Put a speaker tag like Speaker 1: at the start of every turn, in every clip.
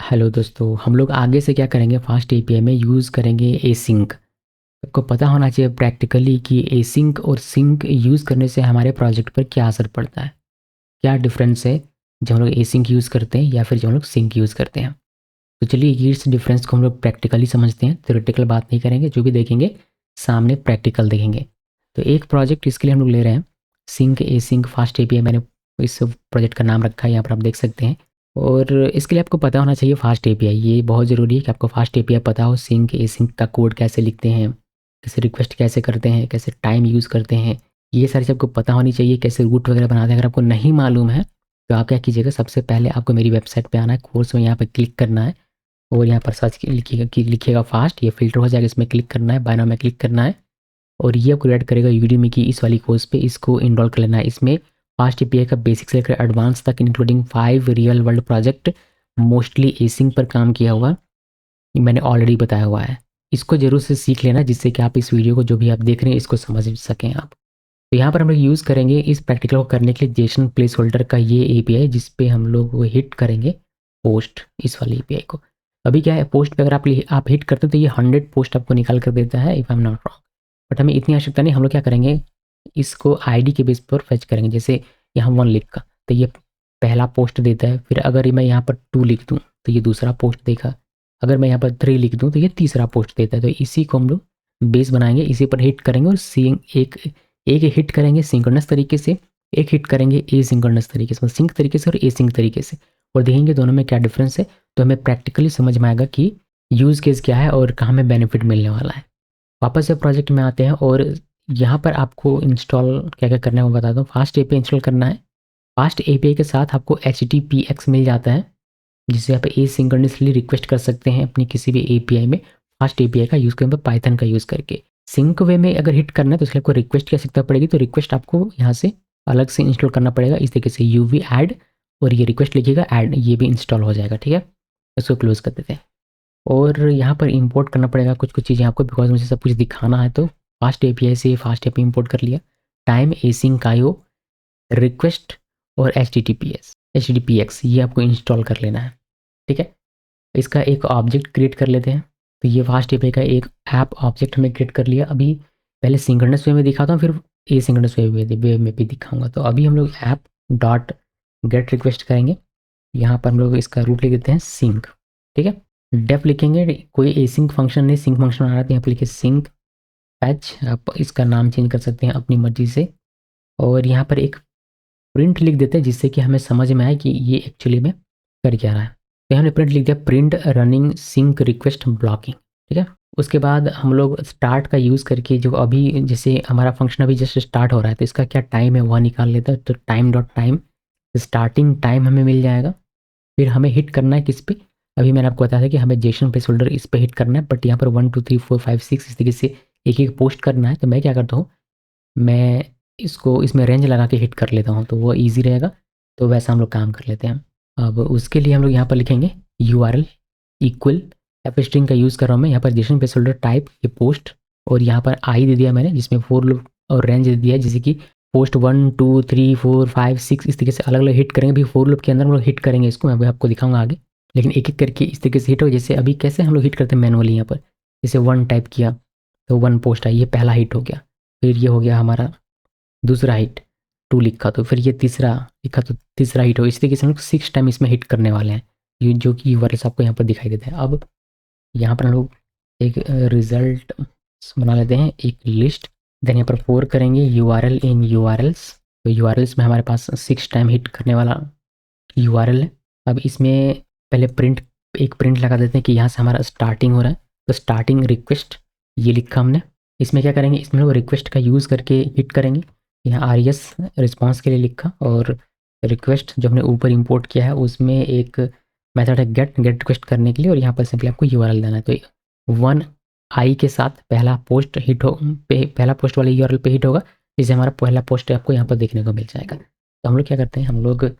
Speaker 1: Hello दोस्तों, हम लोग आगे से क्या करेंगे, फास्ट एपीआई में यूज़ करेंगे एसिंक। आपको पता होना चाहिए प्रैक्टिकली कि एसिंक और सिंक यूज़ करने से हमारे प्रोजेक्ट पर क्या असर पड़ता है, क्या डिफरेंस है जब हम लोग एसिंक यूज़ करते हैं या फिर जब हम लोग सिंक यूज़ करते हैं। तो चलिए ये इस डिफरेंस को हम लोग प्रैक्टिकली समझते हैं, थ्योरेटिकल बात नहीं करेंगे, जो भी देखेंगे सामने प्रैक्टिकल देखेंगे। तो एक प्रोजेक्ट इसके लिए हम लोग ले रहे हैं सिंक एसिंक फास्ट एपीआई। मैंने इस प्रोजेक्ट का नाम रखा है, यहाँ पर आप देख सकते हैं। और इसके लिए आपको पता होना चाहिए फास्ट एपीआई, ये बहुत ज़रूरी है कि आपको फास्ट एपीआई पता हो। सिंक एसिंक का कोड कैसे लिखते हैं, कैसे रिक्वेस्ट कैसे करते हैं, कैसे टाइम यूज़ करते हैं, ये सारी चीज़ आपको पता होनी चाहिए। कैसे रूट वगैरह बनाते हैं, अगर आपको नहीं मालूम है तो आप क्या कीजिएगा, सबसे पहले आपको मेरी वेबसाइट पे आना है, कोर्स में यहाँ पर क्लिक करना है और यहाँ पर सर्च लिखिएगा फास्ट, ये फिल्टर हो जाएगा, इसमें क्लिक करना है, बाय नाउ में क्लिक करना है और ये आपको ऐड करेगा यूडीमी की इस वाली कोर्स पे। इसको इनरोल कर लेना है। इसमें फास्ट एपीआई का बेसिक से लेकर एडवांस तक including 5 real world project, mostly async पर काम किया हुआ, ये मैंने ऑलरेडी बताया हुआ है। इसको जरूर से सीख लेना जिससे कि आप इस वीडियो को जो भी आप देख रहे हैं इसको समझ सकें आप। तो यहाँ पर हम लोग यूज़ करेंगे इस प्रैक्टिकल को करने के लिए जेसन प्लेस होल्डर का ये एपीआई, जिस पे हम लोग वो हिट करेंगे पोस्ट, इस वाली एपीआई को। अभी क्या है, पोस्ट पे अगर आप हिट करते हैं तो ये 100 पोस्ट आपको निकाल कर देता है, if I am not wrong. But हमें इतनी आवश्यकता नहीं, हम लोग क्या करेंगे, इसको आईडी के बेस पर फेच करेंगे। जैसे यहाँ 1 लिखा तो ये पहला पोस्ट देता है, फिर अगर मैं यहाँ पर 2 लिख दूँ तो ये दूसरा पोस्ट देगा, अगर मैं यहाँ पर 3 लिख दूँ तो ये तीसरा पोस्ट देता है। तो इसी को हम लोग बेस बनाएंगे, इसी पर हिट करेंगे और एक हिट करेंगे सिंक्रोनस तरीके से, एक हिट करेंगे ए सिंक्रोनस तरीके से, मतलब सिंक तरीके से और ए सिंक तरीके से, और देखेंगे दोनों में क्या डिफरेंस है। तो हमें प्रैक्टिकली समझ में आएगा कि यूज़ केस क्या है और कहाँ में बेनिफिट मिलने वाला है। वापस से प्रोजेक्ट में आते हैं और यहाँ पर आपको इंस्टॉल क्या क्या करना है वो बताता हूँ। फास्ट एपीआई इंस्टॉल करना है। फास्ट एपीआई के साथ आपको HTTPX मिल जाता है, जिससे आप एसिंक्रोनसली रिक्वेस्ट कर सकते हैं अपनी किसी भी एपीआई में, फास्ट एपीआई का यूज़ करने पर पाइथन का यूज़ करके। सिंक वे में अगर हिट करना है तो इसलिए आपको रिक्वेस्ट की आवश्यकता पड़ेगी, तो रिक्वेस्ट आपको यहाँ से अलग से इंस्टॉल करना पड़ेगा इस तरीके से, UV ऐड और ये रिक्वेस्ट लिखिएगा ऐड, ये भी इंस्टॉल हो जाएगा। ठीक है, इसको क्लोज कर देते हैं। और यहाँ पर इंपोर्ट करना पड़ेगा कुछ कुछ चीज़ें आपको, बिकॉज मुझे सब कुछ दिखाना है। तो फास्ट एपीआई से फास्ट एपीआई इंपोर्ट कर लिया, टाइम एसिंक IO रिक्वेस्ट और HTTPX ये आपको इंस्टॉल कर लेना है। ठीक है, इसका एक ऑब्जेक्ट क्रिएट कर लेते हैं। तो ये फास्ट एपीआई का एक ऐप ऑब्जेक्ट हमें क्रिएट कर लिया। अभी पहले सिंक्रोनस वे में दिखाता हूँ, फिर एसिंक्रोनस वे में भी दिखाऊंगा। तो अभी हम लोग ऐप डॉट गेट रिक्वेस्ट करेंगे, यहाँ पर हम लोग इसका रूट लिख देते हैं सिंक। ठीक है, डेफ लिखेंगे, कोई एसिंक फंक्शन नहीं, सिंक फंक्शन आ रहा है, यहाँ पर लिखे सिंक पैच, आप इसका नाम चेंज कर सकते हैं अपनी मर्जी से। और यहाँ पर एक प्रिंट लिख देते हैं जिससे कि हमें समझ में आए कि ये एक्चुअली में कर क्या रहा है। तो हमने प्रिंट लिख दिया, print running sync request blocking. ठीक है, उसके बाद हम लोग स्टार्ट का यूज़ करके, जो अभी जैसे हमारा फंक्शन अभी जस्ट स्टार्ट हो रहा है तो इसका क्या टाइम है वह निकाल लेता है। तो time dot time starting time हमें मिल जाएगा। फिर हमें हिट करना है किस पे, अभी मैंने आपको बताया था कि हमें जेसन प्लेस होल्डर इस पे हिट करना है, बट यहाँ पर 1 2 3 4 5 6 इस तरीके से एक एक पोस्ट करना है। तो मैं क्या करता हूँ, मैं इसको इसमें रेंज लगा के हिट कर लेता हूँ, तो वो ईजी रहेगा। तो वैसा हम लोग काम कर लेते हैं। अब उसके लिए हम लोग यहाँ पर लिखेंगे URL इक्वल, एफ स्ट्रिंग का यूज़ कर रहा हूँ मैं, यहाँ पर जेसन प्लेस होल्डर टाइप ये पोस्ट, और यहाँ पर आई दे दिया मैंने जिसमें 4 लूप और रेंज दे दिया, जैसे कि पोस्ट 1 2 3 4 5 6 इस तरीके से अलग अलग हिट करेंगे। अभी 4 लूप के अंदर हम लोग हिट करेंगे इसको, मैं अभी आपको दिखाऊंगा आगे, लेकिन एक एक करके इस तरीके से हिट हो। जैसे अभी कैसे हम लोग हिट करते हैं मैनुअली, यहाँ पर जैसे 1 टाइप किया तो 1 पोस्ट आई, ये पहला हिट हो गया। फिर ये हो गया हमारा दूसरा हिट, 2 लिखा तो फिर ये तीसरा लिखा तो तीसरा हिट हो। इस तरीके से हम लोग 6 टाइम इसमें हिट करने वाले हैं, ये जो कि यूआरएल्स आपको यहाँ पर दिखाई देते हैं। अब यहाँ पर हम लोग एक रिजल्ट बना लेते हैं, एक लिस्ट, देन यहाँ पर 4 करेंगे URL इन URLs। तो URLs में हमारे पास 6 टाइम हिट करने वाला URL है। अब इसमें पहले एक प्रिंट लगा देते हैं कि यहाँ से हमारा स्टार्टिंग हो रहा है, तो स्टार्टिंग रिक्वेस्ट ये लिखा हमने। इसमें क्या करेंगे, इसमें लोग रिक्वेस्ट का यूज़ करके हिट करेंगे, यहाँ RES रिस्पॉन्स के लिए लिखा, और रिक्वेस्ट जो हमने ऊपर इंपोर्ट किया है उसमें एक मेथड है गेट रिक्वेस्ट करने के लिए, और यहाँ पर सिंपली आपको URL देना है। तो 1 आई के साथ पहला पोस्ट पहला पोस्ट वाले URL पे हिट होगा, जिससे हमारा पहला पोस्ट आपको यहाँ पर देखने को मिल जाएगा। तो हम लोग क्या करते हैं, हम लोग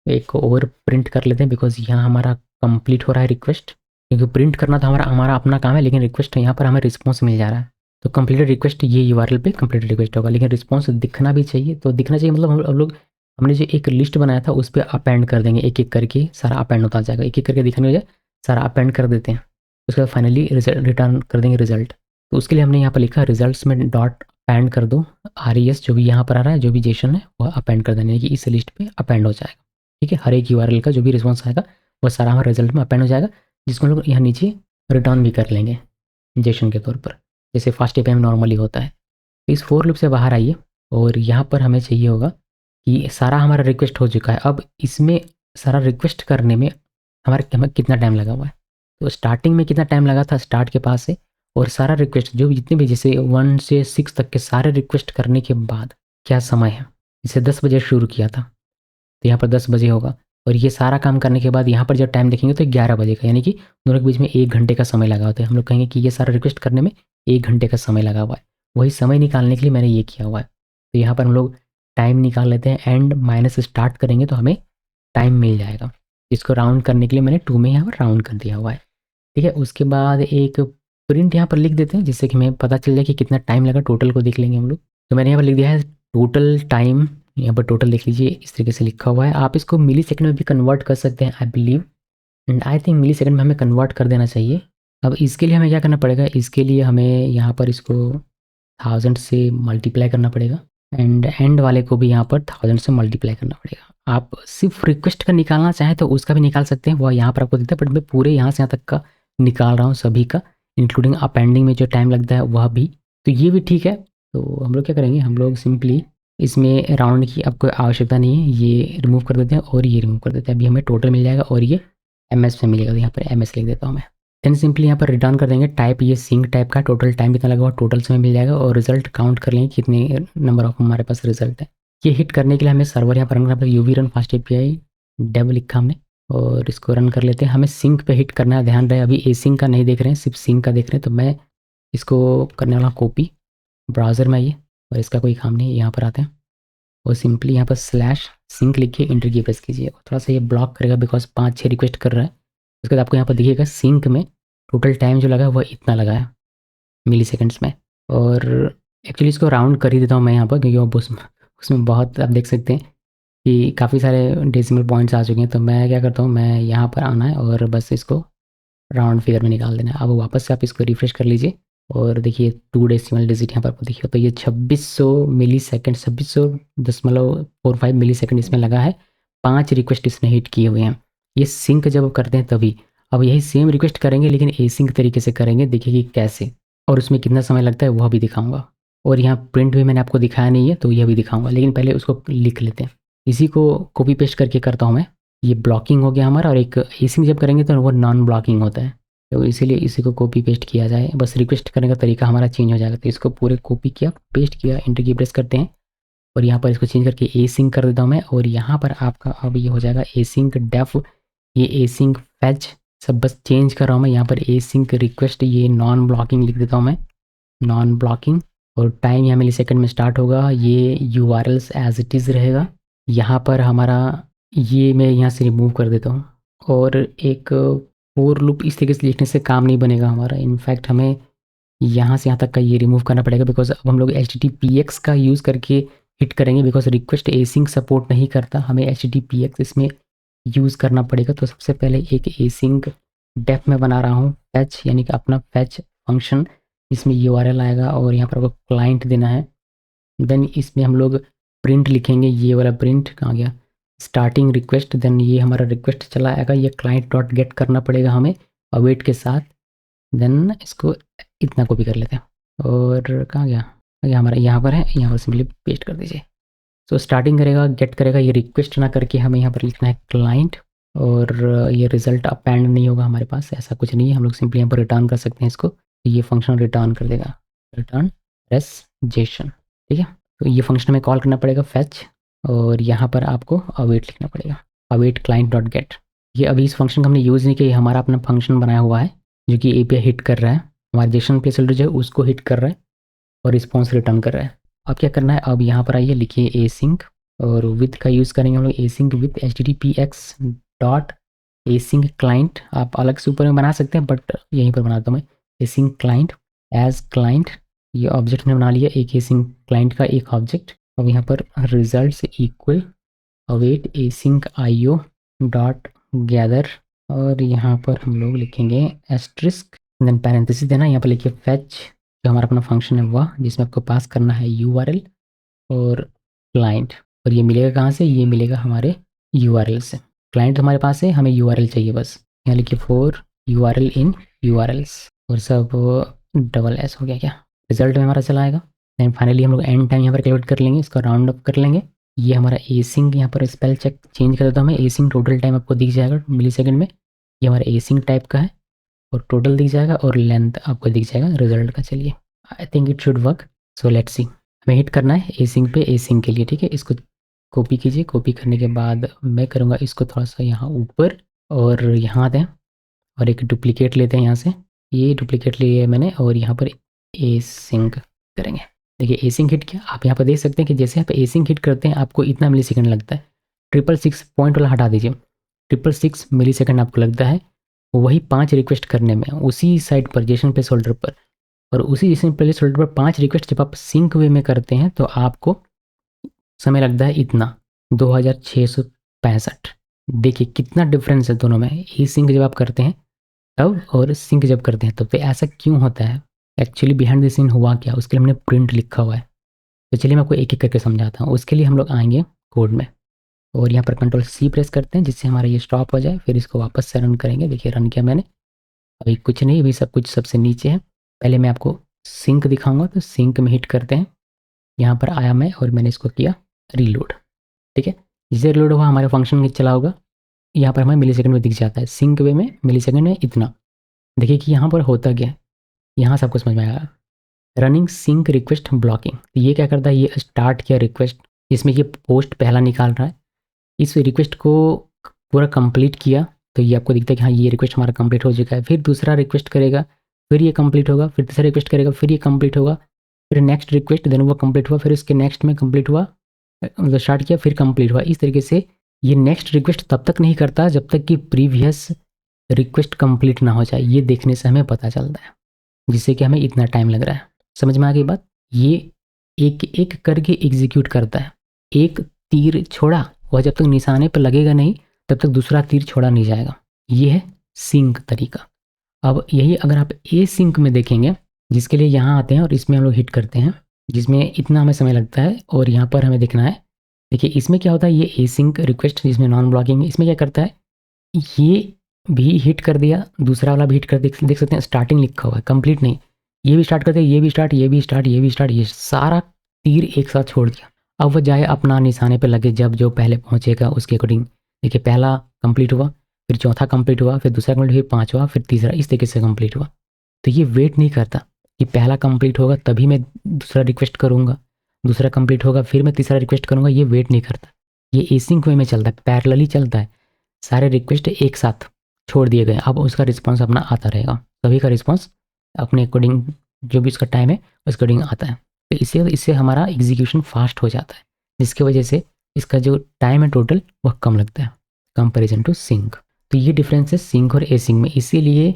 Speaker 1: एक और प्रिंट कर लेते हैं, बिकॉज यहाँ हमारा कंप्लीट हो रहा है रिक्वेस्ट, क्योंकि प्रिंट करना तो हमारा अपना काम है, लेकिन रिक्वेस्ट यहाँ पर हमें रिस्पॉन्स मिल जा रहा है। तो कंप्लीटेड रिक्वेस्ट ये URL पे कंप्लीटेड रिक्वेस्ट होगा, लेकिन रिस्पॉन्स दिखना भी चाहिए। तो दिखना चाहिए मतलब हम लोग हमने जो एक लिस्ट बनाया था उस पर अपेंड कर देंगे, एक एक करके सारा अपेंड होता जाएगा, एक एक करके दिखाने हो जाए। सारा अपेंड कर देते हैं, उसके बाद फाइनली रिजल्ट रिटर्न कर देंगे रिजल्ट। तो उसके लिए हमने यहाँ पर लिखा रिजल्ट्स में डॉट अपेंड कर दो RES, जो भी यहाँ पर आ रहा है, जो भी जेसन है वह अपेंड कर देना है कि इस लिस्ट पे अपेंड हो जाएगा। ठीक है, हर एक URL का जो भी रिस्पॉन्स आएगा वो सारा हमारे रिजल्ट में अपेंड हो जाएगा, जिसको हम लोग यहाँ नीचे रिटर्न भी कर लेंगे जेसन के तौर पर, जैसे फास्ट API में नॉर्मली होता है। तो इस फोर लूप से बाहर आइए और यहाँ पर हमें चाहिए होगा कि सारा हमारा रिक्वेस्ट हो चुका है। अब इसमें सारा रिक्वेस्ट करने में हमें कितना टाइम लगा हुआ है। तो स्टार्टिंग में कितना टाइम लगा था स्टार्ट के पास से, और सारा रिक्वेस्ट जो भी जितने भी जैसे 1 से 6 तक के सारे रिक्वेस्ट करने के बाद क्या समय है। इसे 10 बजे शुरू किया था तो यहाँ पर 10 बजे होगा, और ये सारा काम करने के बाद यहाँ पर जब टाइम देखेंगे तो 11 बजे का, यानी कि दोनों के बीच में 1 घंटे का समय लगा होता है। हम लोग कहेंगे कि ये सारा रिक्वेस्ट करने में 1 घंटे का समय लगा हुआ है। वही समय निकालने के लिए मैंने ये किया हुआ है। तो यहाँ पर हम लोग टाइम निकाल लेते हैं, एंड माइनस स्टार्ट करेंगे तो हमें टाइम मिल जाएगा। इसको राउंड करने के लिए मैंने 2 में यहाँ पर राउंड कर दिया हुआ है। ठीक है, उसके बाद एक प्रिंट यहाँ पर लिख देते हैं जिससे कि हमें पता चल जाए कि कितना टाइम लगा, टोटल को देख लेंगे हम लोग। तो मैंने यहाँ पर लिख दिया है टोटल टाइम, यहाँ पर टोटल देख लीजिए इस तरीके से लिखा हुआ है। आप इसको मिली सेकेंड में भी कन्वर्ट कर सकते हैं I believe, and I think millisecond में हमें कन्वर्ट कर देना चाहिए। अब इसके लिए हमें क्या करना पड़ेगा, इसके लिए हमें यहाँ पर इसको 1000 से मल्टीप्लाई करना पड़ेगा, एंड एंड वाले को भी यहाँ पर 1000 से मल्टीप्लाई करना पड़ेगा। आप सिर्फ रिक्वेस्ट का निकालना चाहें तो उसका भी निकाल सकते हैं, वह यहाँ पर आपको देता है, बट मैं पूरे यहाँ से यहाँ तक का निकाल रहा हूँ सभी का, इंक्लूडिंग अपेंडिंग में जो टाइम लगता है वह भी। तो ये भी ठीक है। तो हम लोग क्या करेंगे, हम लोग सिंपली इसमें राउंड की अब कोई आवश्यकता नहीं है, ये रिमूव कर देते हैं और ये रिमूव कर देते हैं। अभी हमें टोटल मिल जाएगा और ये MS में मिलेगा, तो यहाँ पर MS लिख देता हूँ मैं। देन सिंपली यहाँ पर रिटर्न कर देंगे टाइप, ये सिंक टाइप का टोटल टाइम कितना लगा हुआ टोटल समय मिल जाएगा, और रिजल्ट काउंट कर लेंगे कितने नंबर ऑफ हमारे पास रिजल्ट है। ये हिट करने के लिए हमें सर्वर यहाँ पर रन करना पड़ेगा, UV run fast API dev लिखा हमने, और इसको रन कर लेते हैं। हमें सिंक पे हिट करना है, ध्यान रहे अभी एसिंक का नहीं देख रहे हैं, सिर्फ सिंक का देख रहे हैं। तो मैं इसको करने वाला कॉपी ब्राउज़र में आइए, और इसका कोई काम नहीं है, यहाँ पर आते हैं और सिंपली यहाँ पर स्लैश सिंक लिखिए, इंटर की प्रेस कीजिए। थोड़ा सा ये ब्लॉक करेगा बिकॉज 5-6 रिक्वेस्ट कर रहा है। उसके बाद आपको यहाँ पर दिखिएगा सिंक में टोटल टाइम जो लगा है वह इतना लगा है मिली सेकेंड्स में। और एक्चुअली इसको राउंड कर ही देता हूँ मैं यहाँ पर, क्योंकि वो उसमें बहुत आप देख सकते हैं कि काफ़ी सारे डेसिमल पॉइंट्स आ चुके हैं। तो मैं क्या करता हूँ, मैं यहाँ पर आना है और बस इसको राउंड फिगर में निकाल देना है। अब वापस से आप इसको रिफ्रेश कर लीजिए और देखिए 2 डेसिमल डिजिट यहाँ पर आपको दिखेगा। तो ये 2600 मिली सेकेंड, 2600.45 मिली सेकेंड इसमें लगा है। 5 रिक्वेस्ट इसने हिट किए हुए हैं। ये सिंक जब करते हैं तभी। अब यही सेम रिक्वेस्ट करेंगे लेकिन एसिंक तरीके से करेंगे, देखिए कि कैसे, और उसमें कितना समय लगता है वह भी दिखाऊंगा। और यहाँ प्रिंट भी मैंने आपको दिखाया नहीं है तो यह भी दिखाऊंगा, लेकिन पहले उसको लिख लेते हैं। इसी को कॉपी पेस्ट करके करता हूँ मैं। ये ब्लॉकिंग हो गया हमारा, और एक एसिंक जब करेंगे तो वो नॉन ब्लॉकिंग होता है, तो इसीलिए इसी को कॉपी पेस्ट किया जाए। बस रिक्वेस्ट करने का तरीका हमारा चेंज हो जाएगा। तो इसको पूरे कॉपी किया, पेस्ट किया, इंटर की प्रेस करते हैं, और यहाँ पर इसको चेंज करके एसिंक कर देता हूँ मैं। और यहाँ पर आपका अब ये हो जाएगा एसिंक डेफ, ये एसिंक फैच, सब बस चेंज कर रहा हूँ मैं। यहाँ पर एसिंक रिक्वेस्ट ये नॉन ब्लॉकिंग लिख देता हूँ मैं, नॉन ब्लॉकिंग। और टाइम यहाँ मिली सेकेंड में स्टार्ट होगा, ये URLs एज इट इज़ रहेगा। यहाँ पर हमारा ये मैं यहाँ से रिमूव कर देता हूँ। और एक फोर लूप इस तरीके से लिखने से काम नहीं बनेगा हमारा, इनफैक्ट हमें यहाँ से यहाँ तक का ये रिमूव करना पड़ेगा, बिकॉज अब हम लोग HTTPX का यूज़ करके हिट करेंगे, बिकॉज रिक्वेस्ट एसिंक सपोर्ट नहीं करता, हमें HTTPX इसमें यूज़ करना पड़ेगा। तो सबसे पहले एक एसिंक डेफ में बना रहा हूँ फैच, यानी कि अपना फैच फंक्शन, इसमें URL आएगा और यहाँ पर आपको क्लाइंट देना है। देन इसमें हम लोग प्रिंट लिखेंगे, ये वाला प्रिंट कहाँ गया, स्टार्टिंग रिक्वेस्ट। देन ये हमारा रिक्वेस्ट चला आएगा, ये क्लाइंट डॉट गेट करना पड़ेगा हमें अवेट के साथ। देन इसको इतना कॉपी कर लेते हैं, और कहाँ गया, ये हमारा यहाँ पर है, यहाँ पर सिंपली पेस्ट कर दीजिए। तो स्टार्टिंग करेगा, गेट करेगा, ये रिक्वेस्ट ना करके हमें यहाँ पर लिखना है क्लाइंट, और ये रिजल्ट अपेंड नहीं होगा हमारे पास, ऐसा कुछ नहीं है। हम लोग सिंपली यहाँ पर रिटर्न कर सकते हैं इसको, तो ये फंक्शन रिटर्न कर देगा, रिटर्न रेस जेसन। ठीक है, तो ये फंक्शन हमें कॉल करना पड़ेगा फैच, और यहाँ पर आपको अवेट लिखना पड़ेगा, अवेट क्लाइंट डॉट गेट। ये अभी इस फंक्शन का हमने यूज़ नहीं किया, हमारा अपना फंक्शन बनाया हुआ है जो कि API हिट कर रहा है, हमारा जेसन प्लेस होल्डर जो है उसको हिट कर रहा है और रिस्पॉन्स रिटर्न कर रहा है। अब क्या करना है, अब यहाँ पर आइए, लिखिए एसिंक, और विथ का यूज़ करेंगे हम लोग, async with HTTPX dot async client. आप अलग से ऊपर में बना सकते हैं बट यहीं पर बनाता हूँ मैं, एसिंक क्लाइंट एज क्लाइंट। ये ऑब्जेक्ट ने बना लिया एक एसिंक क्लाइंट का एक ऑब्जेक्ट। अब यहाँ पर result equal await async IO dot gather और यहाँ पर हम लोग लिखेंगे एस्ट्रिस्क, देन पैरेंथेसिस देना, यहाँ पर लिखिए फेच जो हमारा अपना फंक्शन है वह, जिसमें आपको पास करना है URL और क्लाइंट। और ये मिलेगा कहाँ से, ये मिलेगा हमारे URL से। क्लाइंट हमारे पास है, हमें URL चाहिए बस। यहाँ लिखिए फॉर URL इन URLs और सब डबल एस हो गया क्या, रिजल्ट में हमारा चला आएगा। देन फाइनली हम लोग एंड टाइम यहाँ पर कैलकुलेट कर लेंगे, इसका राउंड अप कर लेंगे। ये हमारा एसिंग, यहाँ पर स्पेल चेक चेंज कर देता हूँ मैं, एसिंग टोटल टाइम आपको दिख जाएगा मिली सेकेंड में, ये हमारा एसिंग टाइप का है और टोटल दिख जाएगा और लेंथ आपको दिख जाएगा रिजल्ट का। चलिए I think it should work, so let's see. हमें हिट करना है एसिंग पे, एसिंग के लिए, ठीक है। इसको कॉपी कीजिए, कॉपी करने के बाद मैं करूँगा इसको थोड़ा सा यहाँ ऊपर और यहाँ आते हैं और एक डुप्लीकेट लेते हैं यहाँ से, ये डुप्लीकेट लिए मैंने और यहाँ पर एसिंग करेंगे। देखिए एसिंग हिट किया, आप यहाँ पर देख सकते हैं कि जैसे आप एसिंग हिट करते हैं आपको इतना मिली सेकेंड लगता है। 666 पॉइंट वाला हटा दीजिए, 666 मिली सेकेंड आपको लगता है वही 5 रिक्वेस्ट करने में उसी साइट पर जेसन प्लेस होल्डर पर। और उसी जेसन प्लेस होल्डर पर 5 रिक्वेस्ट जब आप सिंक वे में करते हैं तो आपको समय लगता है इतना 2665। देखिए कितना डिफरेंस है दोनों में, ई सिंक जब आप करते हैं तब और सिंक जब करते हैं तब। तो ऐसा क्यों होता है, एक्चुअली बिहाइंड द सीन हुआ क्या, उसके लिए हमने प्रिंट लिखा हुआ है। तो चलिए मैं आपको एक एक करके समझाता हूँ। उसके लिए हम लोग आएंगे कोड में और यहाँ पर Ctrl+C प्रेस करते हैं जिससे हमारा ये स्टॉप हो जाए, फिर इसको वापस से रन करेंगे। देखिए रन किया मैंने, अभी कुछ नहीं, अभी सब कुछ सबसे नीचे है। पहले मैं आपको सिंक दिखाऊंगा, तो सिंक में हिट करते हैं, यहाँ पर आया मैं और मैंने इसको किया रीलोड, ठीक है। जिसे रीलोड हुआ हमारे फंक्शन चला होगा, यहाँ पर हमें मिली सेकेंड में दिख जाता है, सिंक वे में मिली सेकेंड में इतना। देखिए कि यहाँ पर होता क्या है, यहाँ से आपको समझ में आएगा। रनिंग सिंक रिक्वेस्ट ब्लॉकिंग, ये क्या करता है, ये स्टार्ट किया रिक्वेस्ट जिसमें ये पोस्ट पहला निकाल रहा है, इस रिक्वेस्ट को पूरा कंप्लीट किया तो ये आपको दिखता है कि हाँ ये रिक्वेस्ट हमारा कंप्लीट हो चुका है। फिर दूसरा रिक्वेस्ट करेगा, फिर ये कंप्लीट होगा, फिर तीसरा रिक्वेस्ट करेगा, फिर ये कंप्लीट होगा, फिर नेक्स्ट रिक्वेस्ट, देन वो कंप्लीट हुआ, फिर उसके नेक्स्ट में कंप्लीट हुआ, मतलब स्टार्ट किया फिर कंप्लीट हुआ। इस तरीके से ये नेक्स्ट रिक्वेस्ट तब तक नहीं करता जब तक कि प्रीवियस रिक्वेस्ट कंप्लीट ना हो जाए। ये देखने से हमें पता चलता है, जिससे कि हमें इतना टाइम लग रहा है। समझ में आ गई बात, ये एक एक करके एग्जीक्यूट करता है। एक तीर छोड़ा वह जब तक निशाने पर लगेगा नहीं तब तक दूसरा तीर छोड़ा नहीं जाएगा। ये है सिंक तरीका। अब यही अगर आप ए सिंक में देखेंगे, जिसके लिए यहाँ आते हैं और इसमें हम लोग हिट करते हैं, जिसमें इतना हमें समय लगता है और यहाँ पर हमें देखना है। देखिए इसमें क्या होता है, ये ए सिंक रिक्वेस्ट जिसमें नॉन ब्लॉकिंग, इसमें क्या करता है, ये भी हिट कर दिया, दूसरा वाला भी हिट कर, देख सकते हैं स्टार्टिंग लिखा हुआ है, कंप्लीट नहीं। ये भी स्टार्ट करते हैं, ये भी स्टार्ट, ये भी स्टार्ट, ये भी स्टार्ट, ये सारा तीर एक साथ छोड़ दिया। अब वह जाए अपना निशाने पे लगे, जब जो पहले पहुंचेगा उसके अकॉर्डिंग। देखिए पहला कंप्लीट हुआ, फिर चौथा कंप्लीट हुआ, फिर दूसरा कंप्लीट, फिर पांचवा, फिर तीसरा, इस तरीके से कंप्लीट हुआ। तो ये वेट नहीं करता कि पहला कंप्लीट होगा तभी मैं दूसरा रिक्वेस्ट करूँगा, दूसरा कंप्लीट होगा फिर मैं तीसरा रिक्वेस्ट करूँगा। ये वेट नहीं करता, ये एसिंक वे में चलता है, पैरेलली चलता है। सारे रिक्वेस्ट एक साथ छोड़ दिए गए, अब उसका रिस्पॉन्स अपना आता रहेगा, सभी का रिस्पॉन्स अपने अकॉर्डिंग जो भी उसका टाइम है उसके अकॉर्डिंग आता है। तो इससे हमारा एग्जीक्यूशन फास्ट हो जाता है, जिसकी वजह से इसका जो टाइम है टोटल वह कम लगता है कंपैरिजन टू सिंक। तो ये डिफरेंस है सिंक और ए सिंक में। इसीलिए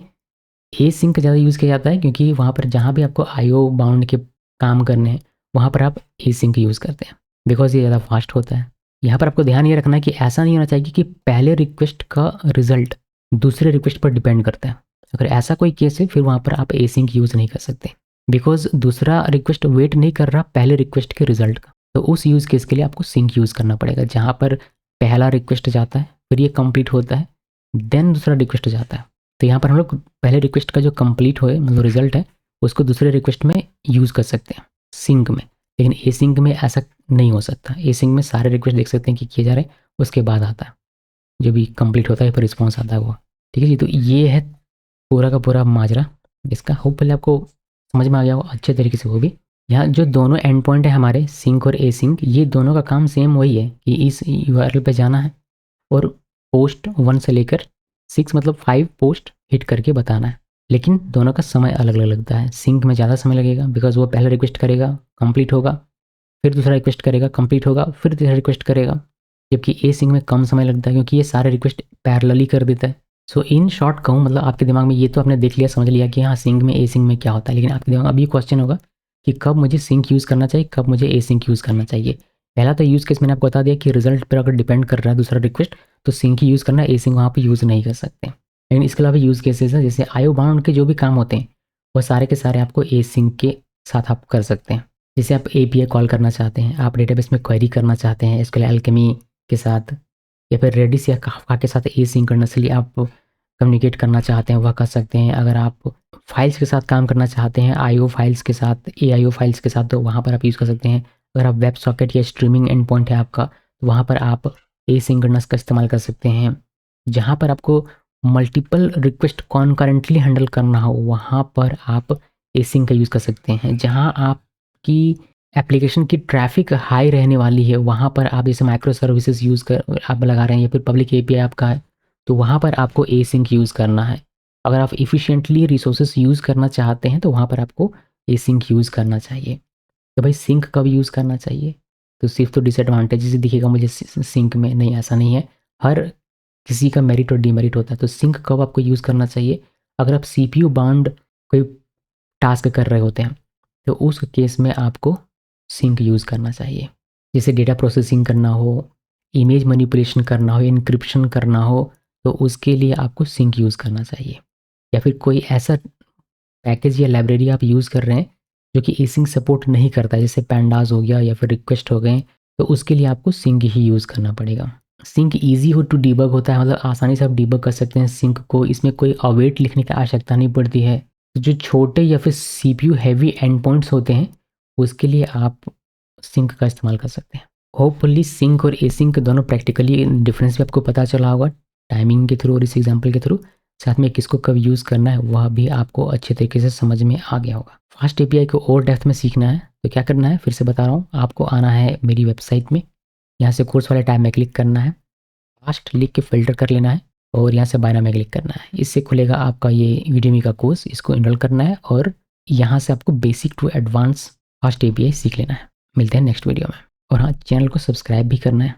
Speaker 1: ए सिंक ज़्यादा यूज़ किया जाता है क्योंकि वहाँ पर जहाँ भी आपको IO बाउंड के काम करने हैं वहाँ पर आप ए सिंक यूज़ करते हैं, बिकॉज ये ज़्यादा फास्ट होता है। यहाँ पर आपको ध्यान ये रखना है कि ऐसा नहीं होना चाहिए कि पहले रिक्वेस्ट का रिजल्ट दूसरे रिक्वेस्ट पर डिपेंड करता है। अगर ऐसा कोई केस है फिर वहाँ पर आप ए सिंक यूज़ नहीं कर सकते, बिकॉज दूसरा रिक्वेस्ट वेट नहीं कर रहा पहले रिक्वेस्ट के रिजल्ट का। तो उस यूज़ केस के लिए आपको सिंक यूज़ करना पड़ेगा, जहाँ पर पहला रिक्वेस्ट जाता है, फिर ये कंप्लीट होता है, देन दूसरा रिक्वेस्ट जाता है। तो यहाँ पर हम लोग पहले रिक्वेस्ट का जो कंप्लीट होए मतलब रिजल्ट है उसको दूसरे रिक्वेस्ट में यूज़ कर सकते हैं सिंक में, लेकिन ए सिंक में ऐसा नहीं हो सकता। ए सिंक में सारे रिक्वेस्ट देख सकते हैं कि किए जा रहे हैं, उसके बाद आता है जो भी कंप्लीट होता है फिर रिस्पॉन्स आता है वो, ठीक है जी। तो ये है पूरा का पूरा माजरा इसका, होपफुली आपको समझ में आ गया हो अच्छे तरीके से। वो भी यहाँ जो दोनों एंड पॉइंट है हमारे सिंक और ए सिंक, ये दोनों का काम सेम वही है कि इस URL पे जाना है और पोस्ट 1 से लेकर 6 मतलब 5 पोस्ट हिट करके बताना है, लेकिन दोनों का समय अलग अलग लगता है। सिंक में ज़्यादा समय लगेगा बिकॉज वो पहला रिक्वेस्ट करेगा कंप्लीट होगा, फिर दूसरा रिक्वेस्ट करेगा कंप्लीट होगा, फिर तीसरा रिक्वेस्ट करेगा, जबकि ए सिंक में कम समय लगता है क्योंकि ये सारे रिक्वेस्ट पैरेलली कर देता है। सो इन शॉर्ट कहूँ मतलब आपके दिमाग में ये तो आपने देख लिया समझ लिया कि हाँ सिंक में ए सिंक में क्या होता है, लेकिन आपके दिमाग में अभी क्वेश्चन होगा कि कब मुझे सिंक यूज़ करना चाहिए, कब मुझे ए सिंक यूज़ करना चाहिए। पहला तो यूज़ केस मैंने आपको बता दिया कि रिजल्ट पर अगर डिपेंड कर रहा है दूसरा रिक्वेस्ट तो सिंक ही यूज़ करना है, ए सिंक वहाँ पर यूज़ नहीं कर सकते। लेकिन इसके अलावा यूज़ केसेस हैं, जैसे आईओ बाउंड के जो भी काम होते हैं वो सारे के सारे आपको एसिंक के साथ आप कर सकते हैं। जैसे आप एपीआई कॉल करना चाहते हैं, आप डेटाबेस में क्वेरी करना चाहते हैं एसक्यूएल एल्केमी के साथ, या फिर रेडिस या काफका के साथ एसिंक्रोनसली आप कम्युनिकेट करना चाहते हैं, वह कर सकते हैं। अगर आप फाइल्स के साथ काम करना चाहते हैं, आईओ फाइल्स के साथ, एआईओ फाइल्स के साथ, तो वहाँ पर आप यूज़ कर सकते हैं। अगर आप वेब सॉकेट या स्ट्रीमिंग एंड पॉइंट है आपका, तो वहाँ पर आप एसिंक्रोनस का इस्तेमाल कर सकते हैं। जहाँ पर आपको मल्टीपल रिक्वेस्ट कॉन्करेंटली हैंडल करना हो, वहाँ पर आप एसिंक का यूज़ कर सकते हैं। जहाँ आपकी एप्लीकेशन की ट्रैफिक हाई रहने वाली है, वहाँ पर आप जैसे माइक्रो सर्विसेज यूज़ कर आप लगा रहे हैं या फिर पब्लिक एपीआई आपका है, तो वहाँ पर आपको एसिंक यूज़ करना है। अगर आप इफ़िशिएंटली रिसोर्सेज यूज़ करना चाहते हैं, तो वहाँ पर आपको एसिंक यूज़ करना चाहिए। तो भाई सिंक कब यूज़ करना चाहिए? तो सिर्फ तो डिसएडवांटेजेस ही दिखेगा मुझे सिंक में, नहीं ऐसा नहीं है। हर किसी का मेरिट और डिमेरिट होता है। तो सिंक कब आपको यूज़ करना चाहिए? अगर आप सीपीयू बाउंड कोई टास्क कर रहे होते हैं, तो उस केस में आपको सिंक यूज़ करना चाहिए। जैसे डेटा प्रोसेसिंग करना हो, इमेज मैनिपुलेशन करना हो, एन्क्रिप्शन करना हो, तो उसके लिए आपको सिंक यूज़ करना चाहिए। या फिर कोई ऐसा पैकेज या लाइब्रेरी आप यूज़ कर रहे हैं जो कि एसिंक सपोर्ट नहीं करता है, जैसे पैंडास हो गया या फिर रिक्वेस्ट हो गए, तो उसके लिए आपको सिंक ही यूज़ करना पड़ेगा। सिंक ईजी हो टू डिबग होता है, मतलब आसानी से आप डिबग कर सकते हैं सिंक को। इसमें कोई अवेट लिखने की आवश्यकता नहीं पड़ती है। तो जो छोटे या फिर सीपीयू हैवी एंड पॉइंट्स होते हैं, उसके लिए आप सिंक का इस्तेमाल कर सकते हैं। होपफुली सिंक और एसिंक दोनों प्रैक्टिकली डिफरेंस भी आपको पता चला होगा टाइमिंग के थ्रू और इस एग्जाम्पल के थ्रू। साथ में किसको कब यूज़ करना है वह भी आपको अच्छे तरीके से समझ में आ गया होगा। फास्ट एपीआई को और डेप्थ में सीखना है तो क्या करना है, फिर से बता रहा हूँ, आपको आना है मेरी वेबसाइट में, यहाँ से कोर्स वाले टैब में क्लिक करना है, फास्ट लिख के फ़िल्टर कर लेना है और यहाँ से बायना में क्लिक करना है। इससे खुलेगा आपका ये यूडेमी का कोर्स, इसको इनरोल करना है और यहाँ से आपको basic to advance fast API सीख लेना है। मिलते हैं नेक्स्ट वीडियो में। और हाँ, चैनल को सब्सक्राइब भी करना है।